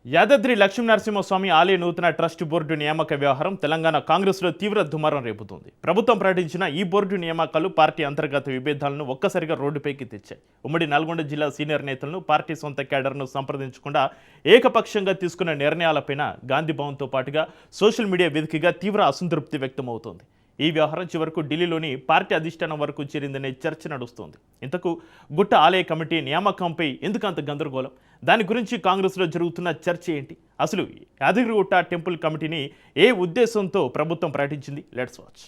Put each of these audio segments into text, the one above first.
యాదాద్రి లక్ష్మీనరసింహస్వామి ఆలయ నూతన trust board నియామక వ్యవహారం తెలంగాణ కాంగ్రెస్లో తీవ్ర దుమారం రేపుతోంది. ప్రభుత్వం ప్రకటించిన ఈ బోర్డు నియామకాలు పార్టీ అంతర్గత విభేదాలను ఒక్కసారిగా రోడ్డుపైకి తెచ్చాయి. ఉమ్మడి నల్గొండ జిల్లా సీనియర్ నేతలను, పార్టీ సొంత క్యాడర్ను సంప్రదించకుండా ఏకపక్షంగా తీసుకున్న నిర్ణయాలపైన గాంధీ భవన్తో పాటుగా సోషల్ మీడియా వేదికగా తీవ్ర అసంతృప్తి వ్యక్తమవుతోంది. ఈ వ్యవహారం చివరకు ఢిల్లీలోని పార్టీ అధిష్టానం వరకు చేరిందనే చర్చ నడుస్తోంది. ఇంతకు గుట్ట ఆలయ కమిటీ నియామకంపై ఎందుకంత గందరగోళం? దాని గురించి కాంగ్రెస్లో జరుగుతున్న చర్చ ఏంటి? అసలు యాదగిరిగుట్ట టెంపుల్ కమిటీని ఏ ఉద్దేశంతో ప్రభుత్వం ప్రకటించింది? Let's watch.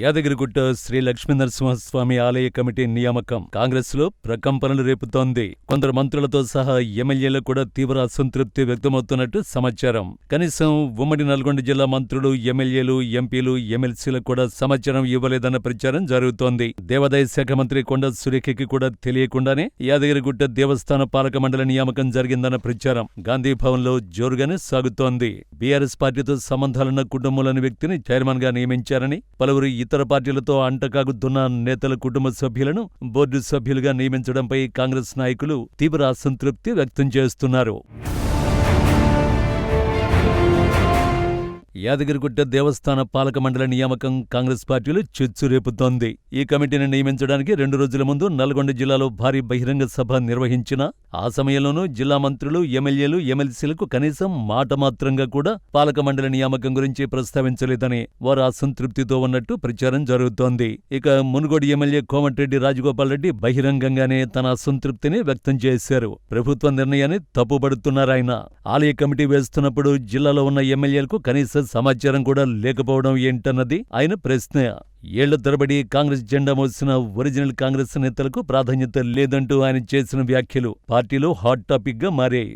యాదగిరిగుట్ట శ్రీ లక్ష్మీనరసింహస్వామి ఆలయ కమిటీ నియామకం కాంగ్రెస్ లో ప్రకంపనలు రేపుతోంది. కొందరు మంత్రులతో సహా ఎమ్మెల్యేలకు కూడా తీవ్ర అసంతృప్తి వ్యక్తమవుతున్నట్టు సమాచారం. కనీసం ఉమ్మడి నల్గొండ జిల్లా మంత్రులు, ఎమ్మెల్యేలు, ఎంపీలు, ఎమ్మెల్సీలకు కూడా సమాచారం ఇవ్వలేదన్న ప్రచారం జరుగుతోంది. దేవాదాయ శాఖ మంత్రి కొండ సురేఖకి కూడా తెలియకుండానే యాదగిరిగుట్ట దేవస్థాన పాలక మండలి నియామకం జరిగిందన్న ప్రచారం గాంధీ భవన్ లో జోరుగానే సాగుతోంది. బీఆర్ఎస్ పార్టీతో సంబంధాలున్న కుటుంబంలోని వ్యక్తిని చైర్మన్ గా నియమించారని, పలువురు ఇతర పార్టీలతో అంటకాగుతున్న నేతల కుటుంబ సభ్యులను బోర్డు సభ్యులుగా నియమించడంపై కాంగ్రెస్ నాయకులు తీవ్ర అసంతృప్తి వ్యక్తం చేస్తున్నారు. యాదగిరిగుట్ట దేవస్థాన పాలక మండలి నియామకం కాంగ్రెస్ పార్టీలో చిచ్చు రేపుతోంది. ఈ కమిటీని నియమించడానికి 2 రోజుల ముందు నల్గొండ జిల్లాలో భారీ బహిరంగ సభ నిర్వహించినా ఆ సమయంలోనూ జిల్లా మంత్రులు, ఎమ్మెల్యేలు, ఎమ్మెల్సీలకు కనీసం మాట మాత్రంగా కూడా పాలక మండలి నియామకం గురించి ప్రస్తావించలేదని వారు అసంతృప్తితో ఉన్నట్టు ప్రచారం జరుగుతోంది. ఇక మునుగోడు ఎమ్మెల్యే కోమటిరెడ్డి రాజగోపాల్ రెడ్డి బహిరంగంగానే తన అసంతృప్తిని వ్యక్తం చేశారు. ప్రభుత్వ నిర్ణయాన్ని తప్పుపడుతున్నారాయన. ఆలయ కమిటీ వేస్తున్నప్పుడు జిల్లాలో ఉన్న ఎమ్మెల్యేలకు కనీస సమాచారం కూడా లేకపోవడం ఏంటన్నది ఆయన ప్రశ్న. ఏళ్ల తరబడి కాంగ్రెస్ జెండా మోసిన ఒరిజినల్ కాంగ్రెస్ నేతలకు ప్రాధాన్యత లేదంటూ ఆయన చేసిన వ్యాఖ్యలు పార్టీలో హాట్ టాపిక్ గా మారాయి.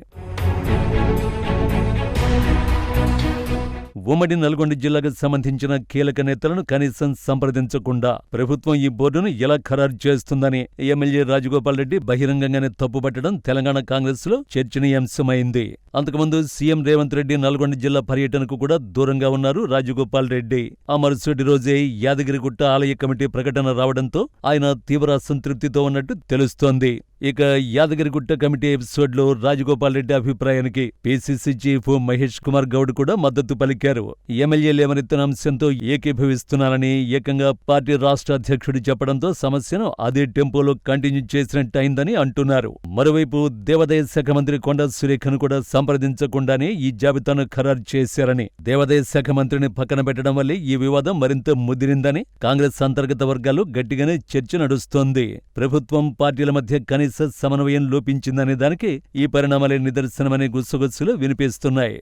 ఉమ్మడి నల్గొండ జిల్లాకు సంబంధించిన కీలక నేతలను కనీసం సంప్రదించకుండా ప్రభుత్వం ఈ బోర్డును ఎలా ఖరారు చేస్తుందని ఎమ్మెల్యే రాజగోపాల్ రెడ్డి బహిరంగంగానే తప్పుపట్టడం తెలంగాణ కాంగ్రెస్ లో చర్చనీయాంశమైంది. అంతకుముందు సీఎం రేవంత్ రెడ్డి నల్గొండ జిల్లా పర్యటనకు కూడా దూరంగా ఉన్నారు రాజగోపాల్ రెడ్డి. ఆ మరుసటి రోజే యాదగిరిగుట్ట ఆలయ కమిటీ ప్రకటన రావడంతో ఆయన తీవ్ర అసంతృప్తితో ఉన్నట్టు తెలుస్తోంది. ఇక యాదగిరిగుట్ట కమిటీ ఎపిసోడ్ లో రాజగోపాల్ రెడ్డి అభిప్రాయానికి పీసీసీ చీఫ్ మహేష్ కుమార్ గౌడ్ కూడా మద్దతు పలికారు. ఎమ్మెల్యే లేవనెత్తిన అంశంతో ఏకీభవిస్తున్నారని ఏకంగా పార్టీ రాష్ట్ర అధ్యక్షుడు చెప్పడంతో సమస్యను అదే టెంపోలో కంటిన్యూ చేసినట్టయిందని అంటున్నారు. మరోవైపు దేవాదాయ శాఖ మంత్రి కొండ సురేఖను కూడా సంప్రదించకుండానే ఈ జాబితాను ఖరారు చేశారని, దేవాదాయ శాఖ మంత్రిని పక్కన పెట్టడం వల్లే ఈ వివాదం మరింత ముదిరిందని కాంగ్రెస్ అంతర్గత వర్గాల్లో గట్టిగానే చర్చ నడుస్తోంది. ప్రభుత్వం, పార్టీల మధ్య కనీస సమన్వయం లోపించిందనే దానికి ఈ పరిణామాలే నిదర్శనమనే గుసగుసలు వినిపిస్తున్నాయి.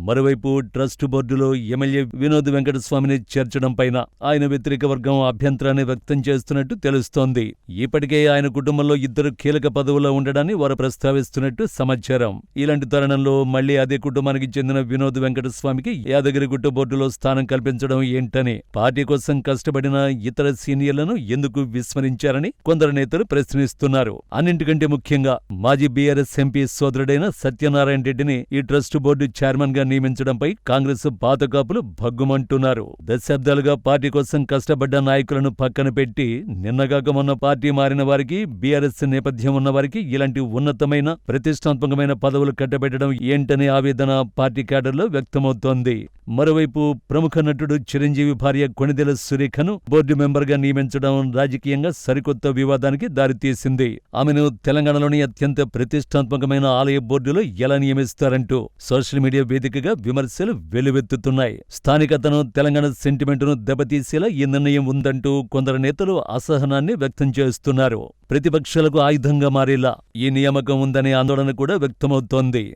మరోవైపు ట్రస్ట్ బోర్డులో ఎమ్మెల్యే వినోద్ వెంకటస్వామిని చేర్చడంపైన ఆయన వ్యతిరేక వర్గం అభ్యంతరాన్ని వ్యక్తం చేస్తున్నట్టు తెలుస్తోంది. ఇప్పటికే ఆయన కుటుంబంలో 2 కీలక పదవుల్లో ఉండడాన్ని వారు ప్రస్తావిస్తున్నట్టు సమాచారం. ఇలాంటి తరుణంలో మళ్లీ అదే కుటుంబానికి చెందిన వినోద్ వెంకటస్వామికి యాదగిరిగుట్ట బోర్డులో స్థానం కల్పించడం ఏంటని, పార్టీ కోసం కష్టపడిన ఇతర సీనియర్లను ఎందుకు విస్మరించారని కొందరు నేతలు ప్రశ్నిస్తున్నారు. అన్నింటికంటే ముఖ్యంగా మాజీ బీఆర్ఎస్ ఎంపీ సోదరుడైన సత్యనారాయణ రెడ్డిని ఈ ట్రస్ట్ బోర్డు చైర్మన్ గా నియమించడంపై కాంగ్రెస్ పాతకాపులు భగ్గుమంటున్నారు. దశాబ్దాలుగా పార్టీ కోసం కష్టపడ్డ నాయకులను పక్కన పెట్టి నిన్నగాక మొన్న పార్టీ మారిన వారికి, బీఆర్ఎస్ నేపథ్యం ఉన్న వారికి ఇలాంటి ఉన్నతమైన, ప్రతిష్టాత్మకమైన పదవులు కట్టబెట్టడం ఏంటనే ఆవేదన పార్టీ క్యాడర్లో వ్యక్తమవుతోంది. మరోవైపు ప్రముఖ నటుడు చిరంజీవి భార్య కొణిదెల సురేఖను బోర్డు మెంబర్ గా నియమించడం రాజకీయంగా సరికొత్త వివాదానికి దారితీసింది. ఆమెను తెలంగాణలోని అత్యంత ప్రతిష్టాత్మకమైన ఆలయ బోర్డులో ఎలా నియమిస్తారంటూ సోషల్ మీడియా వేదికగా విమర్శలు వెల్లువెత్తుతున్నాయి. స్థానికతను, తెలంగాణ సెంటిమెంటును దెబ్బతీసేలా ఈ నిర్ణయం ఉందంటూ కొందరు నేతలు అసహనాన్ని వ్యక్తం చేస్తున్నారు. ప్రతిపక్షాలకు ఆయుధంగా మారేలా ఈ నియామకం ఉందనే ఆందోళన కూడా వ్యక్తమవుతోంది.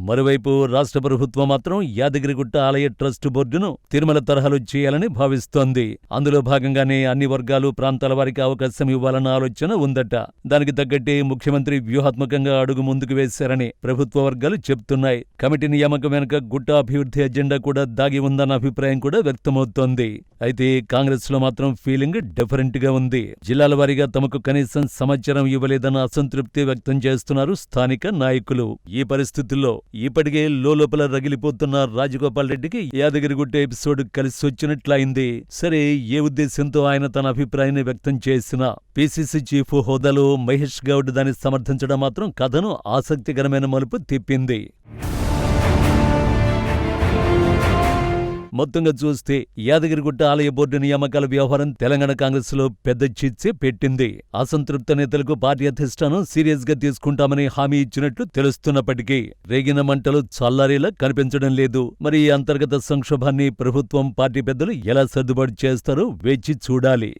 మరోవైపు రాష్ట్ర ప్రభుత్వం మాత్రం యాదగిరిగుట్ట ఆలయ ట్రస్ట్ బోర్డును తిరుమల తరహాలో చేయాలని భావిస్తోంది. అందులో భాగంగానే అన్ని వర్గాలు, ప్రాంతాల వారికి అవకాశం ఇవ్వాలన్న ఆలోచన ఉందట. దానికి తగ్గట్టే ముఖ్యమంత్రి వ్యూహాత్మకంగా అడుగు ముందుకు వేశారని ప్రభుత్వ వర్గాలు చెప్తున్నాయి. కమిటీ నియామకం వెనుక గుట్ట అభివృద్ధి ఎజెండా కూడా దాగి ఉందన్న అభిప్రాయం కూడా వ్యక్తమవుతోంది. అయితే కాంగ్రెస్ లో మాత్రం ఫీలింగ్ డిఫరెంట్ గా ఉంది. జిల్లాల వారీగా తమకు కనీసం సమాచారం ఇవ్వలేదన్న అసంతృప్తి వ్యక్తం చేస్తున్నారు స్థానిక నాయకులు. ఈ పరిస్థితుల్లో ఇప్పటికే లోపల రగిలిపోతున్న రాజగోపాల్ రెడ్డికి యాదగిరిగుట్ట ఎపిసోడ్ కలిసొచ్చినట్లయింది. సరే, ఏ ఉద్దేశంతో ఆయన తన అభిప్రాయాన్ని వ్యక్తం చేసినా పిసిసి చీఫ్ హోదాలో మహేష్ గౌడ్ దాన్ని సమర్థించడం మాత్రం కథను ఆసక్తికరమైన మలుపు తిప్పింది. మొత్తంగా చూస్తే యాదగిరిగుట్ట ఆలయ బోర్డు నియామకాల వ్యవహారం తెలంగాణ కాంగ్రెస్ లో పెద్ద చిచ్చే పెట్టింది. అసంతృప్త నేతలకు పార్టీ అధిష్టానం సీరియస్ గా తీసుకుంటామని హామీ ఇచ్చినట్లు తెలుస్తున్నప్పటికీ రేగిన మంటలు చల్లారేలా కనిపించడం లేదు. మరి ఈ అంతర్గత సంక్షోభాన్ని ప్రభుత్వం, పార్టీ పెద్దలు ఎలా సర్దుబాటు చేస్తారో వేచి చూడాలి.